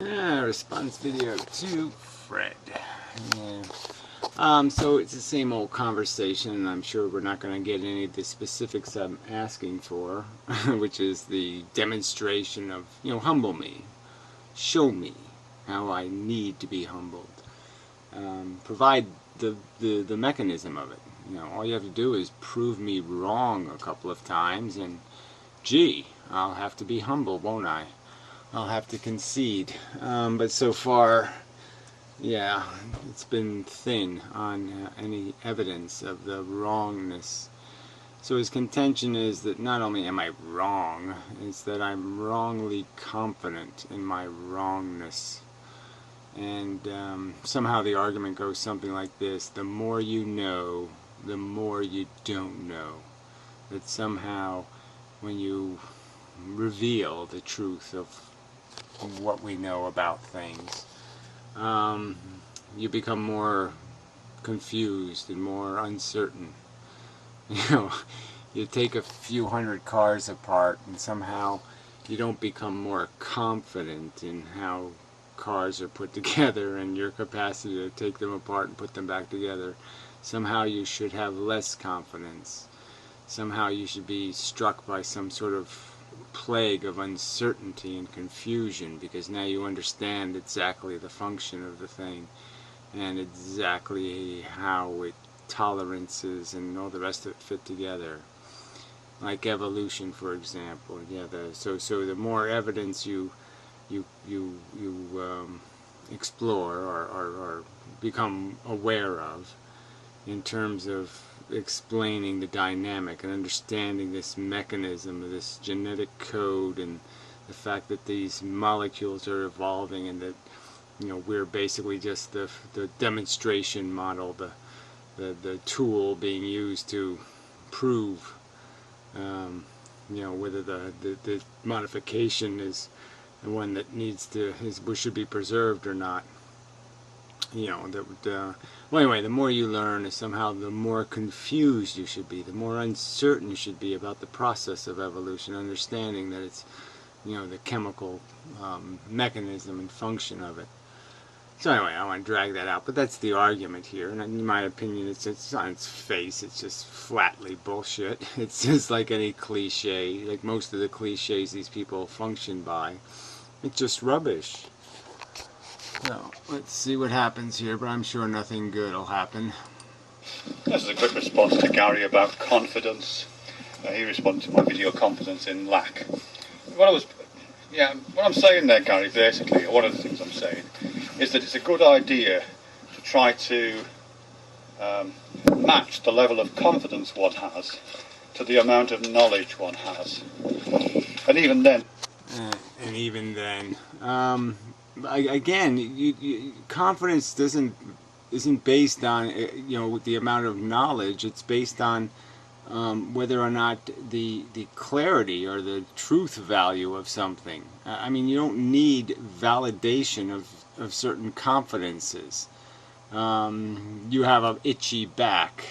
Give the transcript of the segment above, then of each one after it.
Response video to Fred. So it's the same old conversation, and I'm sure we're not going to get any of the specifics I'm asking for, which is the demonstration of, humble me. Show me how I need to be humbled. Provide the mechanism of it. All you have to do is prove me wrong a couple of times, and gee, I'll have to be humble, won't I? I'll have to concede. But so far, yeah, it's been thin on any evidence of the wrongness. So his contention is that not only am I wrong, it's that I'm wrongly confident in my wrongness. And somehow the argument goes something like this: the more you know, the more you don't know. That somehow when you reveal the truth of what we know about things, you become more confused and more uncertain. You take a few hundred cars apart and somehow you don't become more confident in how cars are put together and your capacity to take them apart and put them back together. Somehow you should have less confidence. Somehow you should be struck by some sort of plague of uncertainty and confusion, because now you understand exactly the function of the thing and exactly how it tolerances and all the rest of it fit together. Like evolution, for example. So the more evidence you explore or become aware of in terms of explaining the dynamic and understanding this mechanism of this genetic code, and the fact that these molecules are evolving, and that we're basically just the demonstration model, the tool being used to prove whether the modification is the one that should be preserved or not. Well, anyway, the more you learn, somehow the more confused you should be, the more uncertain you should be about the process of evolution, understanding that it's, the chemical mechanism and function of it. So anyway, I want to drag that out, but that's the argument here, and in my opinion, it's on its face, it's just flatly bullshit. It's just like any cliche, like most of the cliches these people function by. It's just rubbish. So, let's see what happens here, but I'm sure nothing good will happen. This is a quick response to Gary about confidence. He responded to my video, Confidence in Lack. What I'm saying there, Gary, basically, or one of the things I'm saying, is that it's a good idea to try to match the level of confidence one has to the amount of knowledge one has. And even then... Again, confidence isn't based on the amount of knowledge. It's based on whether or not the clarity or the truth value of something. I mean, you don't need validation of certain confidences. You have an itchy back.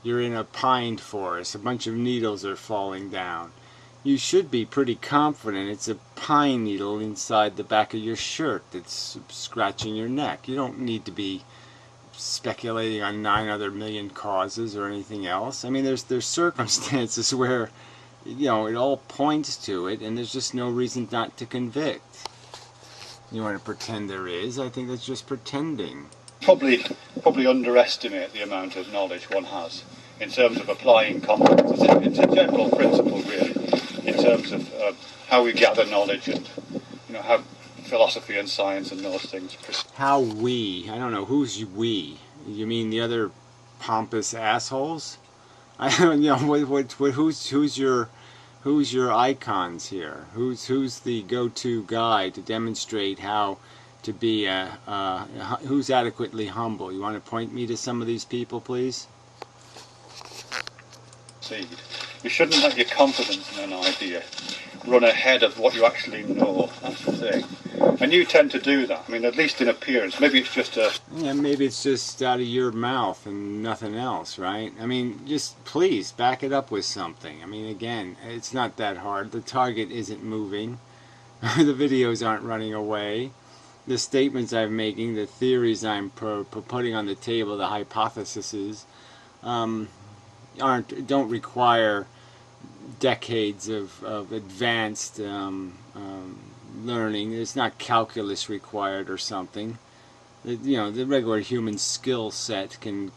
You're in a pine forest. A bunch of needles are falling down. You should be pretty confident it's a pine needle inside the back of your shirt that's scratching your neck. You don't need to be speculating on 9 other million causes or anything else. I mean, there's circumstances where, it all points to it, and there's just no reason not to convict. You want to pretend there is? I think that's just pretending. Probably underestimate the amount of knowledge one has in terms of applying confidence. It's a general principle, really, in terms of how we gather knowledge and how philosophy and science and those things. How we? I don't know. Who's we? You mean the other pompous assholes? I don't who's your icons here? Who's the go-to guy to demonstrate how to be who's adequately humble? You want to point me to some of these people, please? You shouldn't let your confidence in an idea run ahead of what you actually know. That's the thing. And you tend to do that. I mean, at least in appearance. Maybe it's just maybe it's just out of your mouth and nothing else, right? I mean, just please back it up with something. I mean, again, it's not that hard. The target isn't moving. The videos aren't running away. the statements I'm making, the theories I'm putting on the table, the hypotheses, don't require decades of advanced learning. It's not calculus required or something. The regular human skill set can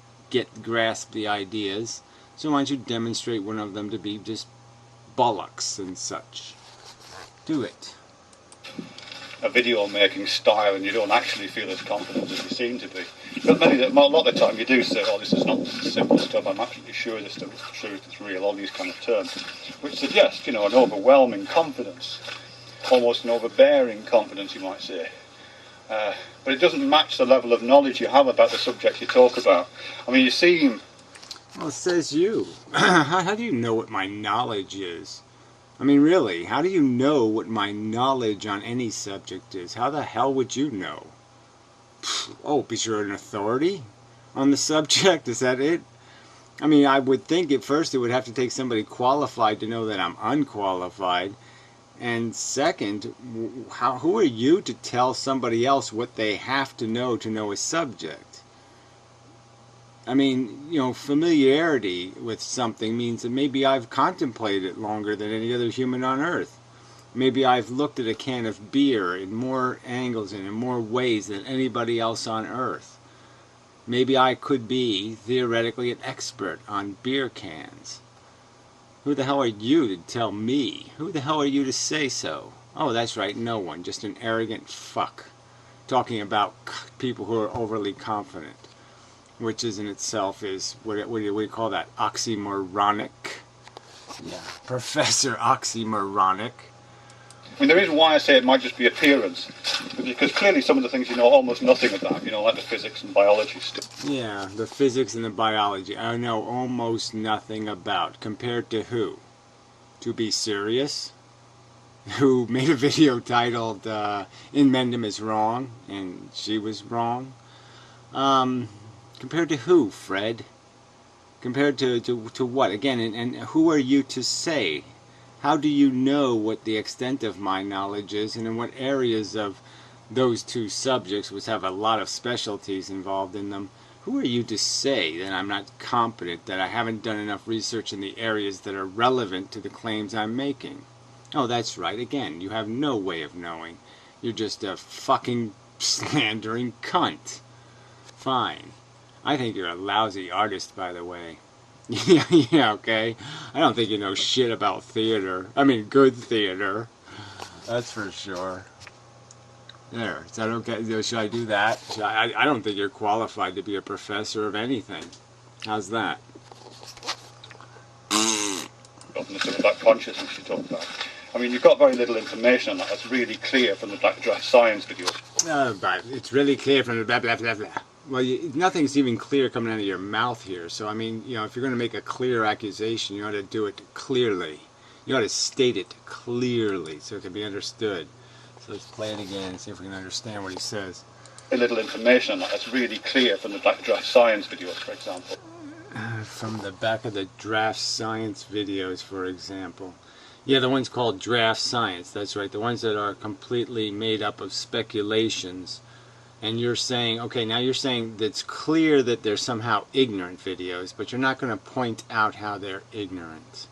grasp the ideas. So why don't you demonstrate one of them to be just bollocks and such? Do it. A video making style, and you don't actually feel as confident as you seem to be. But a lot of the time you do say, oh, this is not simple stuff, I'm actually sure this stuff is true, it's real, all these kind of terms, which suggest, an overwhelming confidence, almost an overbearing confidence, you might say. But it doesn't match the level of knowledge you have about the subject you talk about. I mean, you seem... Well, it says you. How do you know what my knowledge is? I mean, really, how do you know what my knowledge on any subject is? How the hell would you know? Oh, because you're an authority on the subject? Is that it? I mean, I would think at first it would have to take somebody qualified to know that I'm unqualified. And second, who are you to tell somebody else what they have to know a subject? I mean, familiarity with something means that maybe I've contemplated it longer than any other human on earth. Maybe I've looked at a can of beer in more angles and in more ways than anybody else on earth. Maybe I could be, theoretically, an expert on beer cans. Who the hell are you to tell me? Who the hell are you to say so? Oh, that's right, no one. Just an arrogant fuck. Talking about people who are overly confident. Which is in itself is, what do you call that? Oxymoronic? Yeah, Professor Oxymoronic. I mean, the reason why I say it might just be appearance, because clearly some of the things you know almost nothing about, like the physics and biology stuff. Yeah, the physics and the biology I know almost nothing about. Compared to who? To be serious? Who made a video titled Inmendum is Wrong, and she was wrong? Compared to who, Fred? Compared to what? Again, and who are you to say? How do you know what the extent of my knowledge is, and in what areas of those two subjects, which have a lot of specialties involved in them, who are you to say that I'm not competent, that I haven't done enough research in the areas that are relevant to the claims I'm making? Oh, that's right. Again, you have no way of knowing. You're just a fucking slandering cunt. Fine. I think you're a lousy artist, by the way. Yeah, okay. I don't think you know shit about theater. I mean, good theater. That's for sure. There. Is that okay? Should I do that? I don't think you're qualified to be a professor of anything. How's that? That consciousness you talk about. I mean, you've got very little information on that. That's really clear from the Black Draft Science videos. But it's really clear from the blah, blah, blah, blah. Well, nothing's even clear coming out of your mouth here. So, I mean, if you're going to make a clear accusation, you ought to do it clearly. You ought to state it clearly so it can be understood. So let's play it again and see if we can understand what he says. Very little information on that. That's really clear from the Black Draft Science videos, for example. From the back of the Draft Science videos, for example. Yeah, the ones called Draft Science. That's right. The ones that are completely made up of speculations. And you're saying, okay, now you're saying that it's clear that they're somehow ignorant videos, but you're not going to point out how they're ignorant.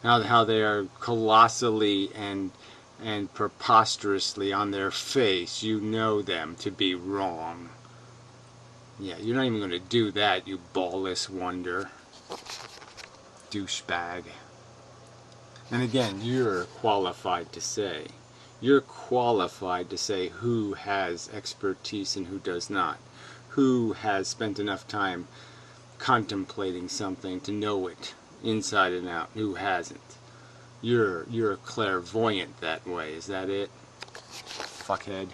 How they are colossally and preposterously on their face. You know them to be wrong. Yeah, you're not even going to do that, you ballless wonder. Douchebag. And again, you're qualified to say. You're qualified to say who has expertise and who does not. Who has spent enough time contemplating something to know it inside and out. Who hasn't. You're clairvoyant that way. Is that it? Fuckhead.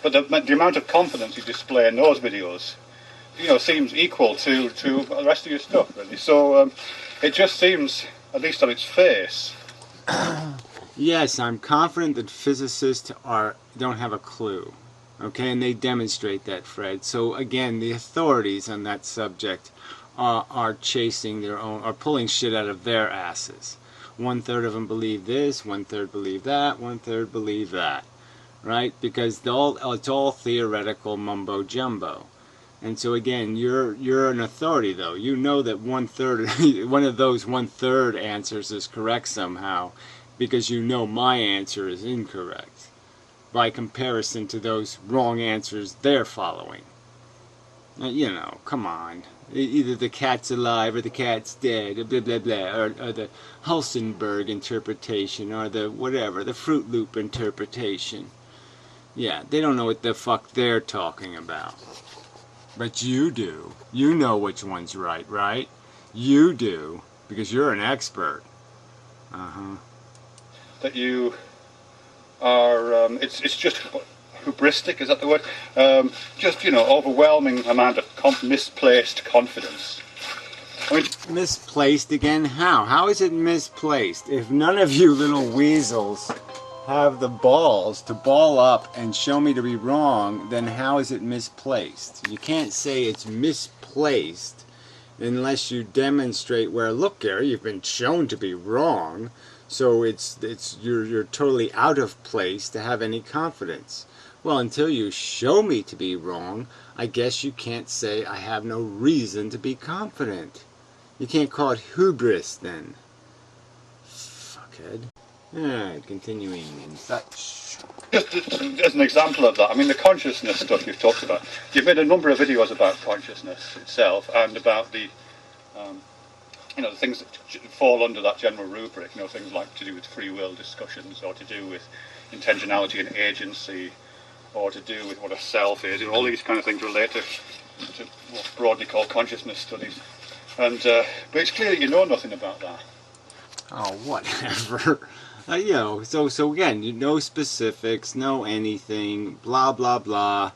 But the amount of confidence you display in those videos, seems equal to the rest of your stuff, really. So it just seems, at least on its face. Yes, I'm confident that physicists don't have a clue. Okay, and they demonstrate that, Fred. So again, the authorities on that subject are chasing their own, are pulling shit out of their asses. 1/3 of them believe this, 1/3 believe that, 1/3 believe that. right? Because it's all theoretical mumbo jumbo. And so again, you're an authority though. You know that 1/3, one of those 1/3 answers is correct somehow, because you know my answer is incorrect by comparison to those wrong answers they're following. You know, come on. Either the cat's alive or the cat's dead, or blah blah blah, or the Hulsenberg interpretation, or the whatever, the Fruit Loop interpretation. Yeah, they don't know what the fuck they're talking about. But you do. You know which one's right, right? You do, because you're an expert. Uh-huh. That you are, it's just hubristic, is that the word? Just, overwhelming amount of misplaced confidence. I mean, misplaced again? How? How is it misplaced? If none of you little weasels have the balls to ball up and show me to be wrong, then how is it misplaced? You can't say it's misplaced unless you demonstrate where, look, Gary, you've been shown to be wrong, so you're totally out of place to have any confidence. Well, until you show me to be wrong, I guess you can't say I have no reason to be confident. You can't call it hubris then. Fuckhead. Alright, continuing and such. Just as an example of that, I mean, the consciousness stuff you've talked about. You've made a number of videos about consciousness itself and about the, the things that fall under that general rubric. Things like to do with free will discussions, or to do with intentionality and agency, or to do with what a self is. All these kind of things relate to what's broadly called consciousness studies. And but it's clear that you know nothing about that. Oh, whatever. So again, no specifics, no anything, blah, blah, blah.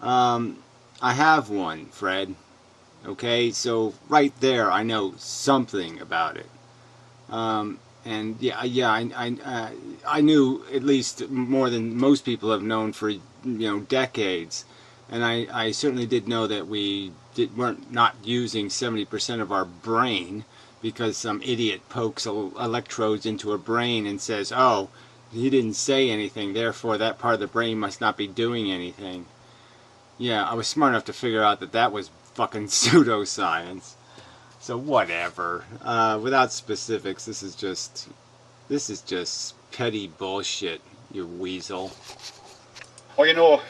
I have one, Fred. Okay, so right there, I know something about it. And I knew at least more than most people have known for, decades. And I certainly did know that we weren't not using 70% of our brain, because some idiot pokes electrodes into a brain and says, oh, he didn't say anything, therefore that part of the brain must not be doing anything. Yeah, I was smart enough to figure out that that was fucking pseudoscience. So whatever. Without specifics, this is just petty bullshit, you weasel. Well, you know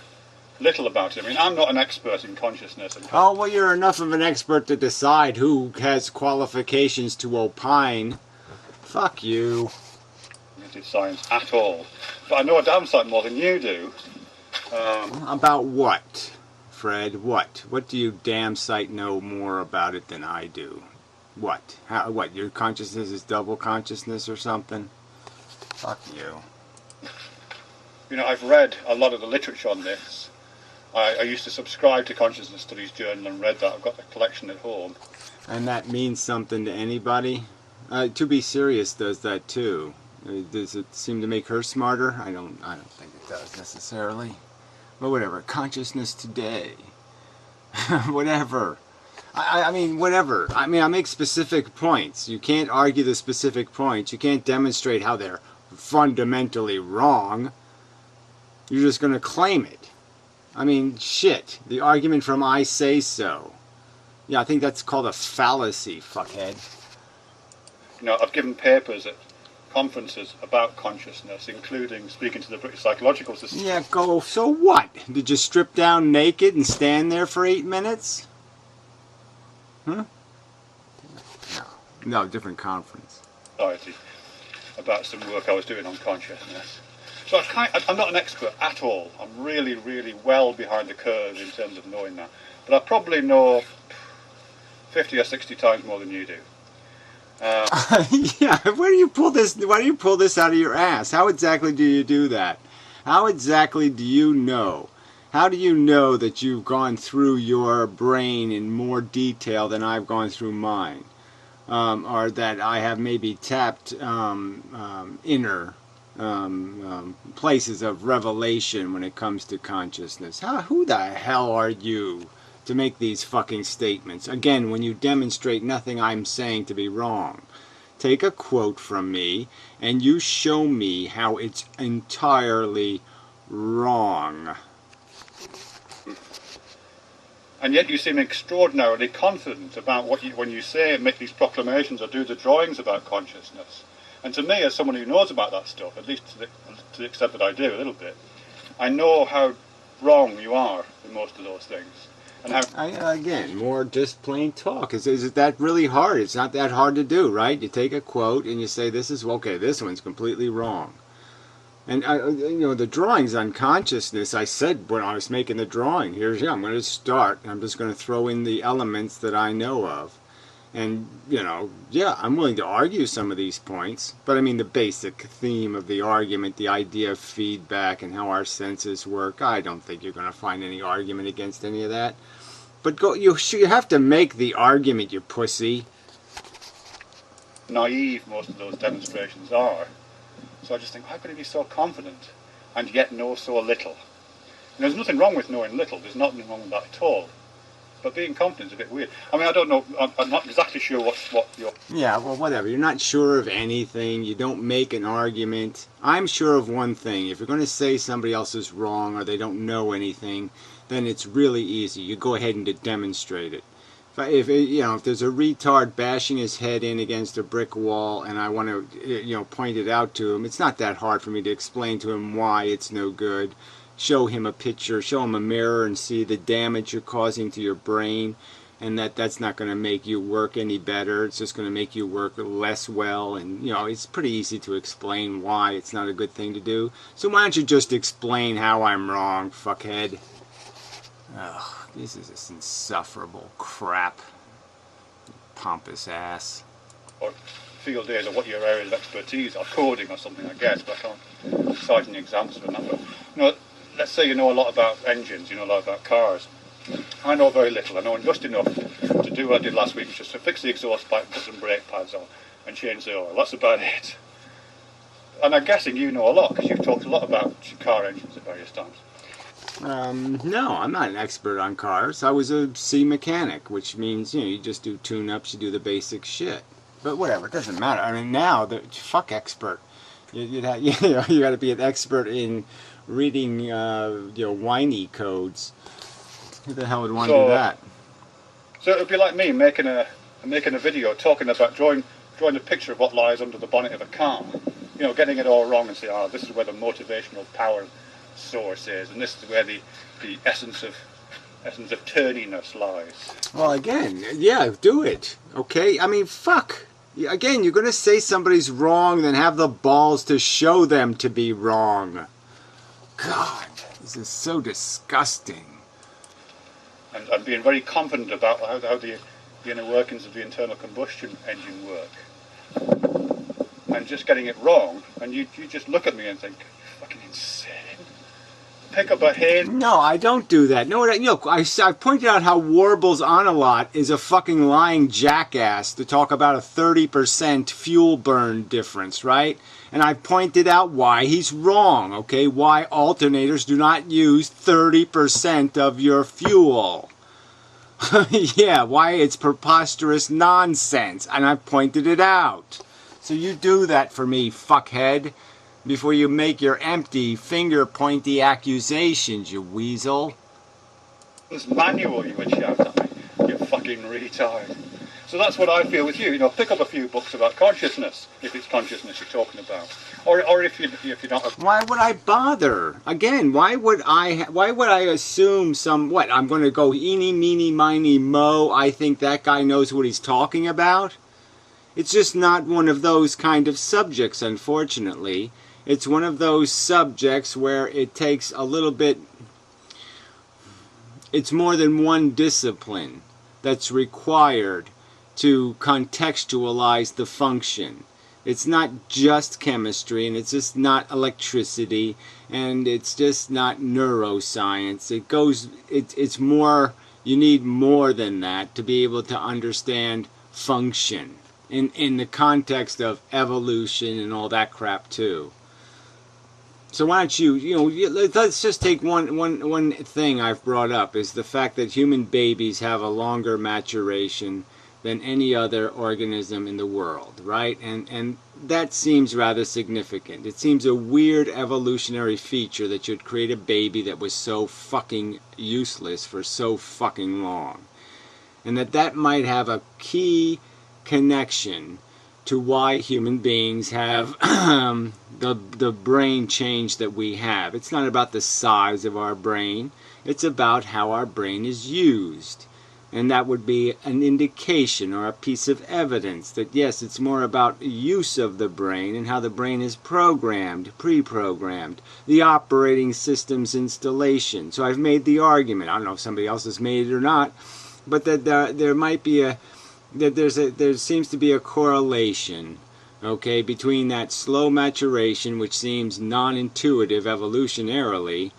little about it. I mean, I'm not an expert in consciousness. Oh, well, you're enough of an expert to decide who has qualifications to opine. Fuck you. Into science at all. But I know a damn sight more than you do. About what, Fred? What? What do you damn sight know more about it than I do? What? How? What? Your consciousness is double consciousness or something? Fuck you. I've read a lot of the literature on this. I used to subscribe to Consciousness Studies Journal and read that. I've got the collection at home. And that means something to anybody? To Be Serious does that too. Does it seem to make her smarter? I don't think it does necessarily. But whatever. Consciousness Today. Whatever. I mean, whatever. I mean, I make specific points. You can't argue the specific points. You can't demonstrate how they're fundamentally wrong. You're just going to claim it. I mean, shit. The argument from I say so. Yeah, I think that's called a fallacy, fuckhead. I've given papers at conferences about consciousness, including speaking to the British Psychological Society. Yeah, go. So what? Did you strip down naked and stand there for 8 minutes? Huh? No, different conference. About some work I was doing on consciousness. So I'm not an expert at all. I'm really, really well behind the curve in terms of knowing that. But I probably know 50 or 60 times more than you do. Yeah, where do you pull this? Why do you pull this out of your ass? How exactly do you do that? How exactly do you know? How do you know that you've gone through your brain in more detail than I've gone through mine? Or that I have maybe tapped inner places of revelation when it comes to consciousness. Who the hell are you to make these fucking statements? Again, when you demonstrate nothing I'm saying to be wrong. Take a quote from me and you show me how it's entirely wrong. And yet you seem extraordinarily confident about what you, when you say, make these proclamations or do the drawings about consciousness. And to me, as someone who knows about that stuff, at least to the extent that I do a little bit, I know how wrong you are in most of those things. And how Again, more just plain talk. Is it that really hard? It's not that hard to do, right? You take a quote and you say, this is, okay, this one's completely wrong. And, the drawings on consciousness, I said when I was making the drawing, I'm going to start. I'm just going to throw in the elements that I know of. And, I'm willing to argue some of these points. But, I mean, the basic theme of the argument, the idea of feedback and how our senses work, I don't think you're going to find any argument against any of that. But you have to make the argument, you pussy. naive most of those demonstrations are. So I just think, how could he be so confident and yet know so little? And there's nothing wrong with knowing little. There's nothing wrong with that at all. But being confident is a bit weird. I mean, I don't know. I'm not exactly sure what you're... Yeah, well, whatever. You're not sure of anything. You don't make an argument. I'm sure of one thing. If you're going to say somebody else is wrong or they don't know anything, then it's really easy. You go ahead and demonstrate it. If there's a retard bashing his head in against a brick wall and I want to point it out to him, it's not that hard for me to explain to him why it's no good. Show him a picture, show him a mirror and see the damage you're causing to your brain, and that's not going to make you work any better. It's just going to make you work less well, and it's pretty easy to explain why it's not a good thing to do. So why don't you just explain how I'm wrong, fuckhead? Ugh, this is just insufferable crap. Pompous ass. Or field days or what your areas of expertise are, coding or something, I guess, but I can't cite any examples of that. But, let's say you know a lot about engines, you know a lot about cars. I know very little. I know just enough to do what I did last week, which is to fix the exhaust pipe, put some brake pads on, and change the oil. That's about it. And I'm guessing you know a lot, because you've talked a lot about car engines at various times. No, I'm not an expert on cars. I was a C mechanic, which means, you just do tune-ups, you do the basic shit. But whatever, it doesn't matter. I mean, now, fuck expert. You got to be an expert in reading, whiny codes. Who the hell would want to do that? So it would be like me making a video talking about drawing a picture of what lies under the bonnet of a car. Getting it all wrong and say, this is where the motivational power source is, and this is where the essence of turniness lies. Well, again, yeah, do it. Okay, I mean, fuck. Again, you're going to say somebody's wrong, then have the balls to show them to be wrong. God, this is so disgusting. And being very confident about how the inner workings of the internal combustion engine work. And just getting it wrong, and you just look at me and think, you're fucking insane. Pick up a head. No, I don't do that. No, I pointed out how Warbles Onalot is a fucking lying jackass to talk about a 30% fuel burn difference, right? And I pointed out why he's wrong, okay? Why alternators do not use 30% of your fuel. Yeah, why it's preposterous nonsense. And I pointed it out. So you do that for me, fuckhead, before you make your empty, finger-pointy accusations, you weasel. This manual you would shout at me, you fucking retard. So that's what I feel with you. Pick up a few books about consciousness, if it's consciousness you're talking about, or if you don't. Why would I bother? Again, why would I assume I'm going to go eeny, meeny, miny, mo, I think that guy knows what he's talking about? It's just not one of those kind of subjects, unfortunately. It's one of those subjects where it takes a little bit, it's more than one discipline that's required to contextualize the function. It's not just chemistry, and it's just not electricity, and it's just not neuroscience. It's more, you need more than that to be able to understand function in the context of evolution and all that crap too. So why don't let's just take one thing I've brought up, is the fact that human babies have a longer maturation than any other organism in the world, right? And that seems rather significant. It seems a weird evolutionary feature that you'd create a baby that was so fucking useless for so fucking long. And that might have a key connection to why human beings have the brain change that we have. It's not about the size of our brain, it's about how our brain is used. And that would be an indication or a piece of evidence that yes, it's more about use of the brain and how the brain is programmed, pre-programmed, the operating system's installation. So I've made the argument, I don't know if somebody else has made it or not, but that there might be there seems to be a correlation, okay, between that slow maturation, which seems non-intuitive evolutionarily,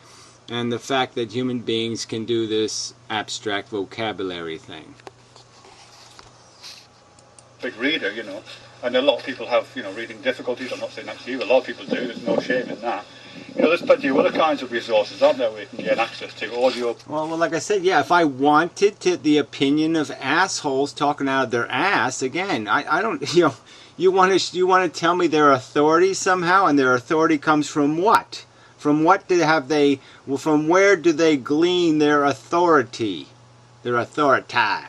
and the fact that human beings can do this abstract vocabulary thing. Big reader, you know, and a lot of people have, you know, reading difficulties. I'm not saying that's you. A lot of people do. There's no shame in that. You know, there's plenty of other kinds of resources, aren't there, where you can get access to audio. Well, like I said, yeah, if I wanted the opinion of assholes talking out of their ass, again, I don't, you know, you want to tell me their authority somehow, and their authority comes from what? From what from where do they glean their authority? Their authority.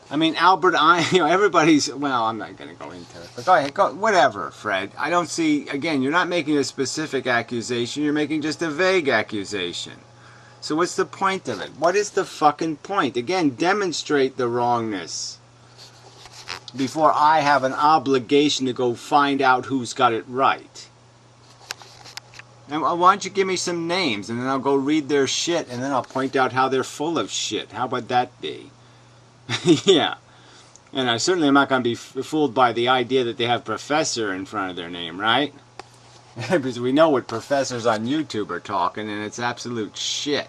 I mean, Albert Einstein, you know, everybody's, well, I'm not going to go into it. But go ahead, whatever, Fred. I don't see, again, you're not making a specific accusation, you're making just a vague accusation. So what's the point of it? What is the fucking point? Again, demonstrate the wrongness before I have an obligation to go find out who's got it right. And why don't you give me some names, and then I'll go read their shit, and then I'll point out how they're full of shit. How would that be? Yeah. And I certainly am not going to be fooled by the idea that they have professor in front of their name, right? Because we know what professors on YouTube are talking, and it's absolute shit.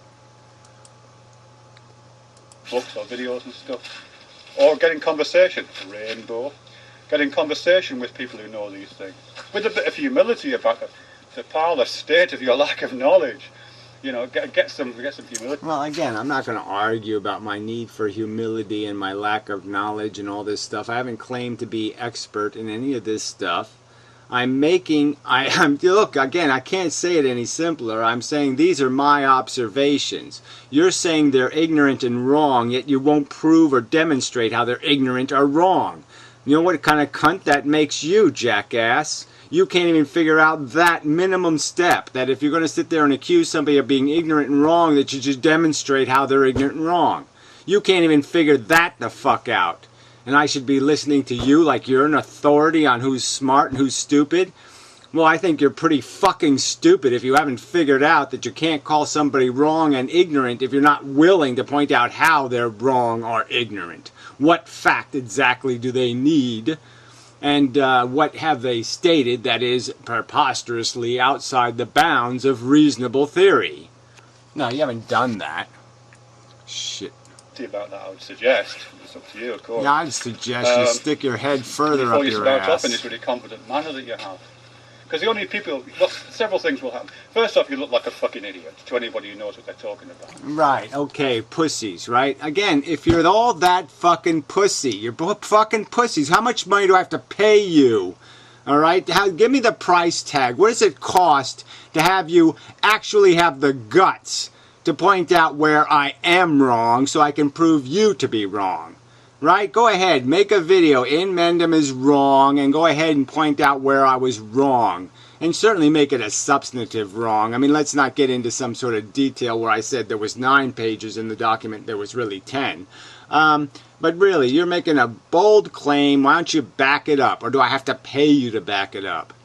Books or videos and stuff. Or getting conversation, Rainbow. Getting conversation with people who know these things. With a bit of humility about the parlor state of your lack of knowledge. You know, get some humility. Well, again, I'm not going to argue about my need for humility and my lack of knowledge and all this stuff. I haven't claimed to be expert in any of this stuff. I'm look, again, I can't say it any simpler. I'm saying these are my observations. You're saying they're ignorant and wrong, yet you won't prove or demonstrate how they're ignorant or wrong. You know what kind of cunt that makes you, jackass? You can't even figure out that minimum step, that if you're going to sit there and accuse somebody of being ignorant and wrong, that you just demonstrate how they're ignorant and wrong. You can't even figure that the fuck out. And I should be listening to you like you're an authority on who's smart and who's stupid? Well, I think you're pretty fucking stupid if you haven't figured out that you can't call somebody wrong and ignorant if you're not willing to point out how they're wrong or ignorant. What fact exactly do they need? And what have they stated that is preposterously outside the bounds of reasonable theory? No, you haven't done that. Shit. About that, I would suggest. It's up to you, of course. Yeah, I'd suggest you stick your head further up your ass. Before you spout off in this really confident manner that you have. Because the only people, well, several things will happen. First off, you look like a fucking idiot to anybody who knows what they're talking about. Right, okay, pussies, right? Again, if you're all that fucking pussy, you're both fucking pussies, how much money do I have to pay you? All right, give me the price tag. What does it cost to have you actually have the guts to point out where I am wrong so I can prove you to be wrong? Right? Go ahead, make a video, In Mendham is wrong, and go ahead and point out where I was wrong. And certainly make it a substantive wrong. I mean, let's not get into some sort of detail where I said there was 9 pages in the document, there was really 10. But really, you're making a bold claim, why don't you back it up? Or do I have to pay you to back it up?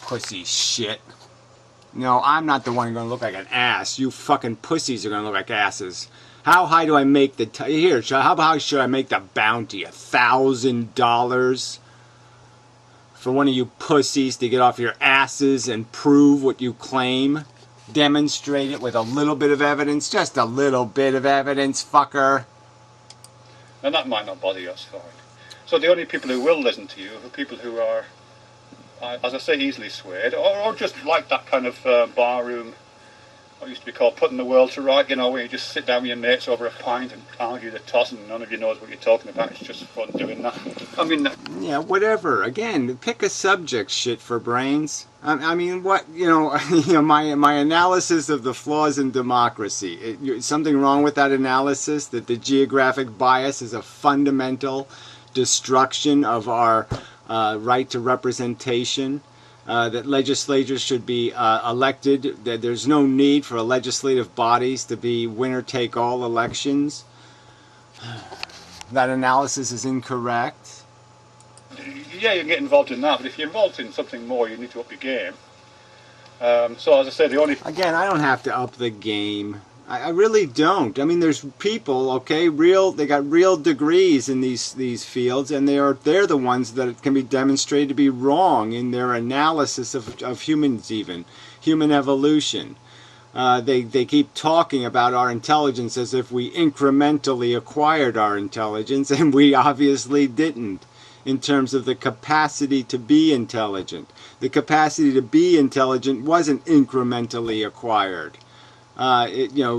Pussy shit. No, I'm not the one going to look like an ass. You fucking pussies are going to look like asses. How high do I make the... how high should I make the bounty? $1,000? For one of you pussies to get off your asses and prove what you claim? Demonstrate it with a little bit of evidence? Just a little bit of evidence, fucker. And that might not bother you, that's fine. So the only people who will listen to you are people who are, as I say, easily swayed, or just like that kind of barroom what used to be called putting the world to right, you know, where you just sit down with your mates over a pint and argue the toss and none of you knows what you're talking about. It's just fun doing that. I mean, Yeah, whatever. Again, pick a subject, shit for brains. I mean, what, you know, my analysis of the flaws in democracy. Something wrong with that analysis, that the geographic bias is a fundamental destruction of our right to representation. That legislatures should be elected, that there's no need for legislative bodies to be winner-take-all elections. That analysis is incorrect. yeah, you can get involved in that, but if you're involved in something more, you need to up your game. So as I say, the only... Again, I don't have to up the game. I really don't. I mean, there's people, okay, they got real degrees in these fields, and they're the ones that can be demonstrated to be wrong in their analysis of humans, even human evolution. They keep talking about our intelligence as if we incrementally acquired our intelligence, and we obviously didn't. In terms of the capacity to be intelligent, the capacity to be intelligent wasn't incrementally acquired.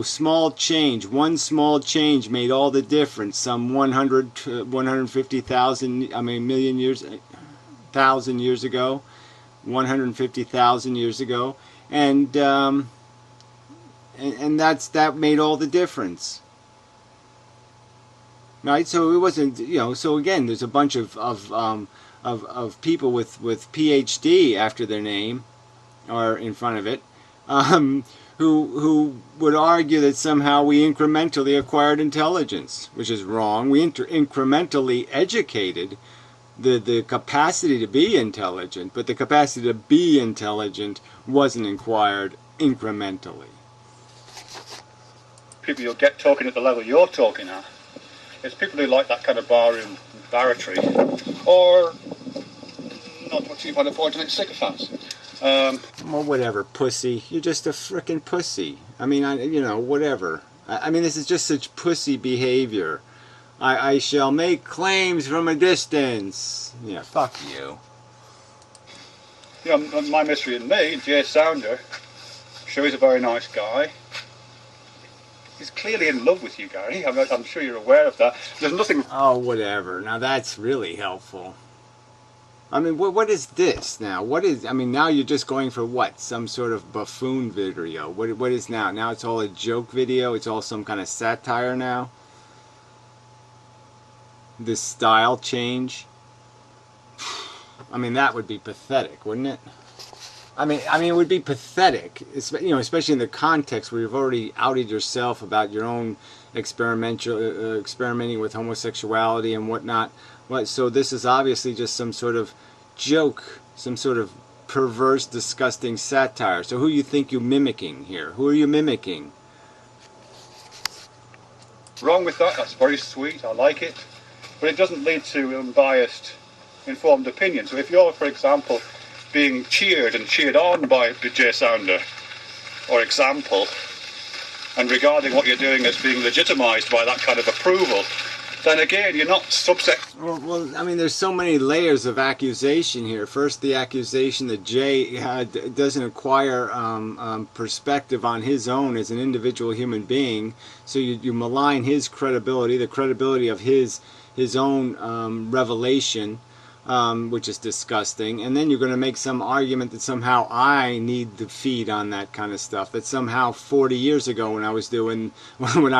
Small change, one small change made all the difference. Some 150,000, million years, 1,000 years ago, 150,000 years ago, and that made all the difference. Right, so it wasn't, so again, there's a bunch of people with PhD after their name, or in front of it, who would argue that somehow we incrementally acquired intelligence, which is wrong. We incrementally educated the capacity to be intelligent, but the capacity to be intelligent wasn't acquired incrementally. People you'll get talking at the level you're talking at. It's people who like that kind of barroom barratry, or not what you want to point, sycophants. Well, whatever, pussy. You're just a frickin' pussy. I mean, whatever. I mean, this is just such pussy behavior. I shall make claims from a distance. Yeah, fuck you. My mystery and me, Jay Sounder, sure he's a very nice guy. He's clearly in love with you, Gary. I'm sure you're aware of that. There's nothing... Oh, whatever. Now that's really helpful. I mean, what is this now? Now you're just going for what? Some sort of buffoon video. What is now? Now it's all a joke video? It's all some kind of satire now? This style change? I mean, that would be pathetic, wouldn't it? I mean, it would be pathetic, especially in the context where you've already outed yourself about your own experimenting with homosexuality and whatnot. So this is obviously just some sort of joke, some sort of perverse, disgusting satire. So who you think you're mimicking here? Who are you mimicking? Wrong with that. That's very sweet. I like it. But it doesn't lead to unbiased, informed opinion. So if you're, for example, being cheered and cheered on by Jay Sounder, or example, and regarding what you're doing as being legitimised by that kind of approval, then again, you're not subject. Well, there's so many layers of accusation here. First, the accusation that Jay doesn't acquire perspective on his own as an individual human being, so you malign his credibility, the credibility of his own revelation. Which is disgusting, and then you're going to make some argument that somehow I need to feed on that kind of stuff, that somehow 40 years ago when I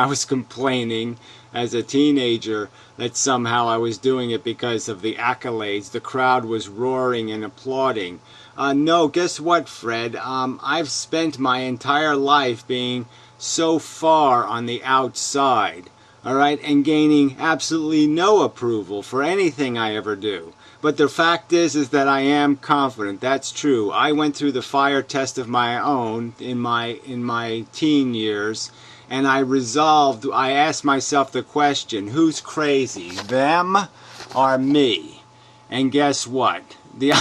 was complaining as a teenager, that somehow I was doing it because of the accolades, the crowd was roaring and applauding. No, guess what, Fred? I've spent my entire life being so far on the outside, alright, and gaining absolutely no approval for anything I ever do. But the fact is that I am confident. That's true. I went through the fire test of my own in my teen years, and I asked myself the question, who's crazy, them or me? And guess what? The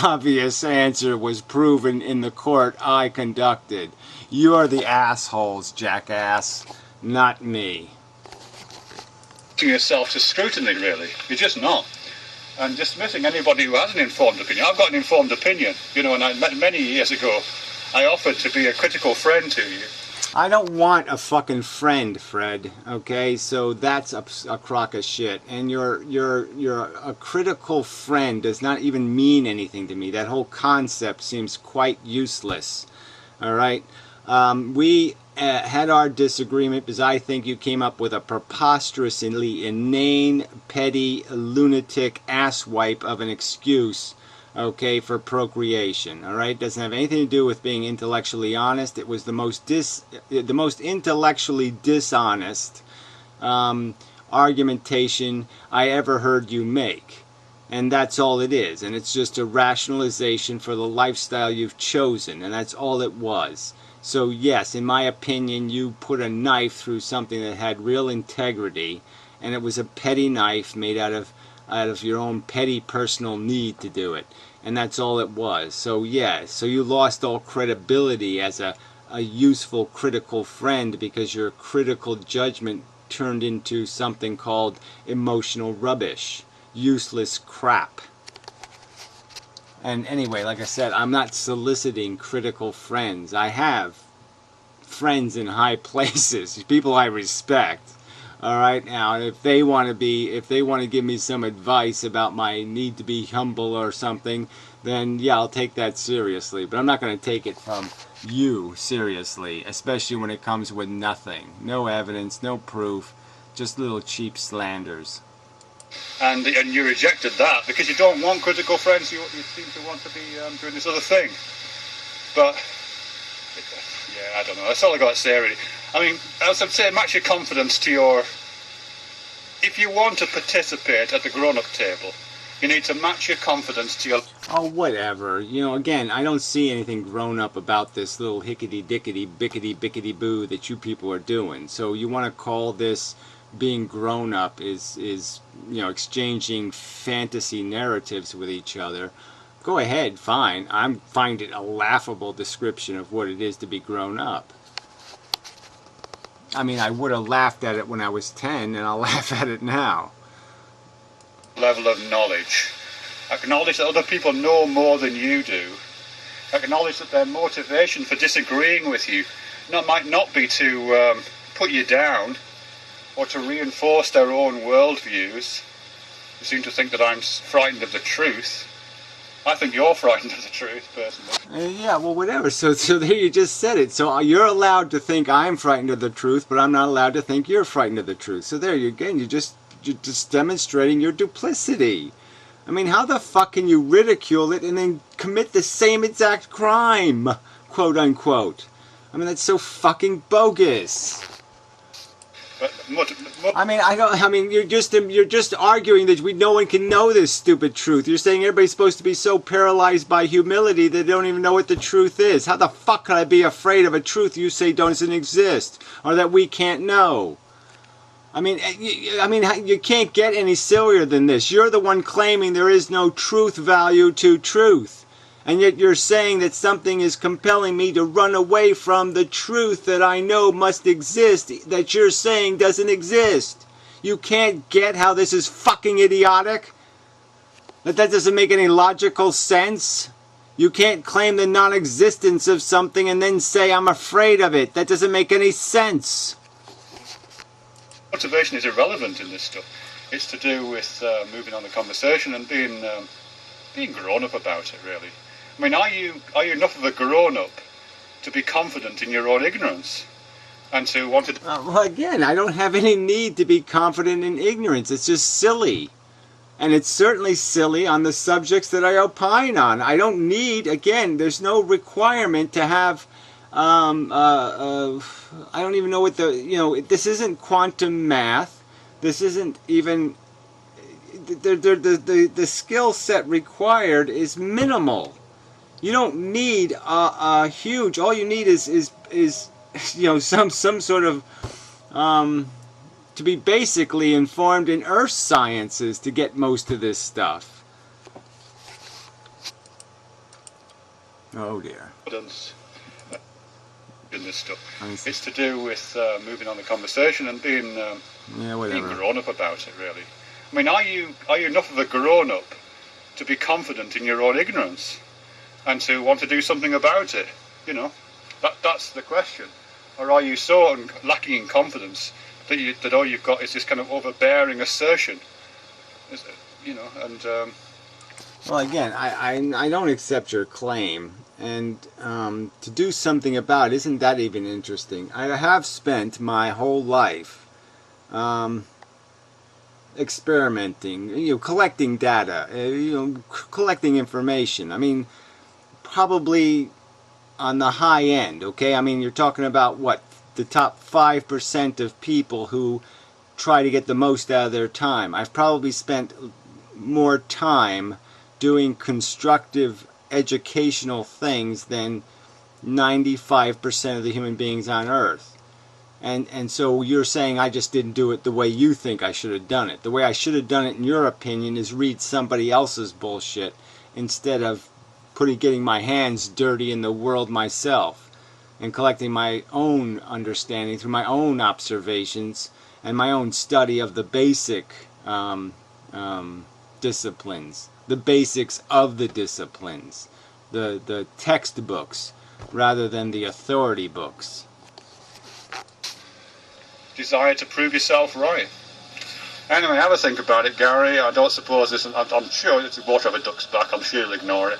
obvious answer was proven in the court I conducted. You're the assholes, jackass, not me. Yourself to scrutiny, really. You're just not. And dismissing anybody who has an informed opinion. I've got an informed opinion, and many years ago I offered to be a critical friend to you. I don't want a fucking friend, Fred. Okay, so that's a crock of shit. And you're a critical friend does not even mean anything to me. That whole concept seems quite useless. All right, we had our disagreement because I think you came up with a preposterously inane, petty, lunatic asswipe of an excuse. Okay, for procreation. All right, doesn't have anything to do with being intellectually honest. It was the most intellectually dishonest argumentation I ever heard you make, and that's all it is. And it's just a rationalization for the lifestyle you've chosen, and that's all it was. So yes, in my opinion, you put a knife through something that had real integrity, and it was a petty knife made out of your own petty personal need to do it, and that's all it was. So yeah, so you lost all credibility as a useful critical friend because your critical judgment turned into something called emotional rubbish, useless crap. And anyway, like I said, I'm not soliciting critical friends. I have friends in high places, people I respect. All right, now if they want to give me some advice about my need to be humble or something, then yeah, I'll take that seriously. But I'm not going to take it from you seriously, especially when it comes with nothing, no evidence, no proof, just little cheap slanders. And you rejected that because you don't want critical friends. You seem to want to be doing this other thing. But yeah, I don't know. That's all I got to say, really. I mean, as I'm saying, match your confidence to your... If you want to participate at the grown-up table, you need to match your confidence to your... Oh, whatever. You know, again, I don't see anything grown up about this little hickety-dickety, bickety-bickety-boo that you people are doing. So you want to call this being grown up is you know, exchanging fantasy narratives with each other. Go ahead, fine. I find it a laughable description of what it is to be grown up. I mean, I would have laughed at it when I was 10, and I'll laugh at it now. Level of knowledge. Acknowledge that other people know more than you do. Acknowledge that their motivation for disagreeing with you might not be to put you down or to reinforce their own worldviews. You seem to think that I'm frightened of the truth. I think you're frightened of the truth, personally. Yeah, well, whatever. So there you just said it. So you're allowed to think I'm frightened of the truth, but I'm not allowed to think you're frightened of the truth. So there you again, you're just demonstrating your duplicity. I mean, how the fuck can you ridicule it and then commit the same exact crime, quote unquote? I mean, that's so fucking bogus. I mean, you're just arguing that no one can know this stupid truth. You're saying everybody's supposed to be so paralyzed by humility that they don't even know what the truth is. How the fuck could I be afraid of a truth you say doesn't exist or that we can't know? I mean, you can't get any sillier than this. You're the one claiming there is no truth value to truth. And yet you're saying that something is compelling me to run away from the truth that I know must exist, that you're saying doesn't exist. You can't get how this is fucking idiotic? That doesn't make any logical sense? You can't claim the non-existence of something and then say I'm afraid of it. That doesn't make any sense. Motivation is irrelevant in this stuff. It's to do with moving on the conversation and being grown up about it, really. I mean, are you enough of a grown-up to be confident in your own ignorance and to want to... Well, again, I don't have any need to be confident in ignorance. It's just silly. And it's certainly silly on the subjects that I opine on. I don't need, again, there's no requirement to have... I don't even know what this isn't quantum math. This isn't even... The skill set required is minimal. You don't need a huge. All you need is some sort of to be basically informed in earth sciences to get most of this stuff. Oh dear. In this stuff, it's to do with moving on the conversation and being grown up about it, really. I mean, are you enough of a grown up to be confident in your own ignorance and to want to do something about it? You know, that's the question. Or are you so lacking in confidence that all you've got is this kind of overbearing assertion? You know, and well, again, I don't accept your claim, and to do something about it, isn't that even interesting? I have spent my whole life experimenting, collecting data, collecting information. I mean, probably on the high end, okay? I mean, you're talking about what, the top 5% of people who try to get the most out of their time. I've probably spent more time doing constructive educational things than 95% of the human beings on Earth. And so you're saying I just didn't do it the way you think I should have done it. The way I should have done it, in your opinion, is read somebody else's bullshit instead of getting my hands dirty in the world myself and collecting my own understanding through my own observations and my own study of the basic disciplines, the basics of the disciplines, the textbooks rather than the authority books. desire to prove yourself right. Anyway, have a think about it, Gary. I don't suppose this. I'm sure it's water off a duck's back. I'm sure you'll ignore it.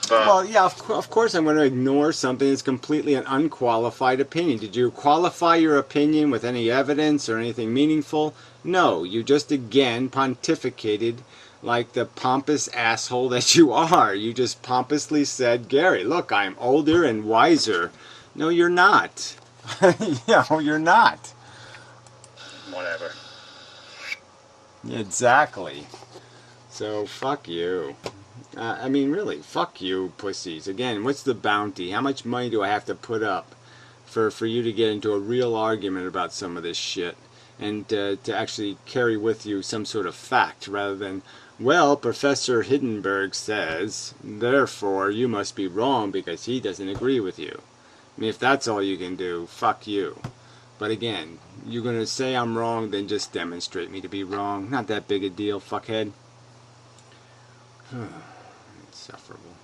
But well, yeah, of course I'm going to ignore something that's completely an unqualified opinion. Did you qualify your opinion with any evidence or anything meaningful? No, you just again pontificated like the pompous asshole that you are. You just pompously said, Gary, look, I'm older and wiser. No, you're not. No, you're not. whatever. Exactly. So, fuck you. I mean, really, fuck you, pussies. Again, what's the bounty? How much money do I have to put up for you to get into a real argument about some of this shit? And to actually carry with you some sort of fact rather than, well, Professor Hindenburg says, therefore you must be wrong because he doesn't agree with you. I mean, if that's all you can do, fuck you. But again, you're going to say I'm wrong, then just demonstrate me to be wrong. Not that big a deal, fuckhead. Insufferable.